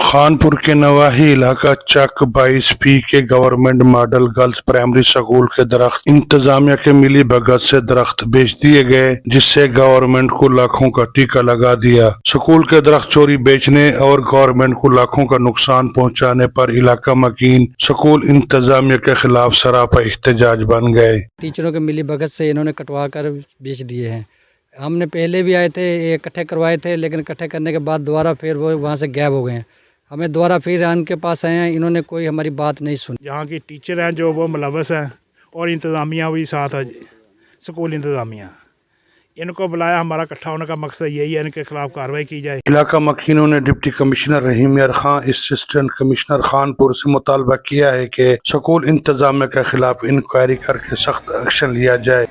خانپور کے نواحی علاقہ چک 22 کے government model girls primary school کے درخت انتظامیہ کے ملی بھگت سے درخت بیچ دیے گئے، جس سے گورنمنٹ کو لاکھوں کا ٹیکہ لگا دیا۔ سکول کے درخت چوری بیچنے اور گورنمنٹ کو لاکھوں کا نقصان پہنچانے پر علاقہ مکین سکول انتظامیہ کے خلاف سراپا احتجاج بن گئے۔ ٹیچروں کے ملی بھگت سے انہوں نے کٹوا کر بیچ دیے ہیں۔ ہم نے پہلے بھی آئے تھے، یہ اکٹھے کروائے تھے، لیکن اکٹھے کرنے کے بعد دوبارہ پھر وہ وہاں سے غائب ہو گئے ہیں۔ ہمیں دوبارہ پھر ان کے پاس آئے ہیں، انہوں نے کوئی ہماری بات نہیں سنی۔ یہاں کی ٹیچر ہیں جو وہ ملوث ہیں اور انتظامیہ بھی ساتھ ہے، سکول انتظامیہ ان کو بلایا۔ ہمارا اکٹھا ہونے کا مقصد یہی ہے ان کے خلاف کارروائی کی جائے۔ علاقہ مکینوں نے ڈپٹی کمشنر رحیم یار خان، اسسٹنٹ کمشنر خانپور سے مطالبہ کیا ہے کہ سکول انتظامیہ کے خلاف انکوائری کر کے سخت ایکشن لیا جائے۔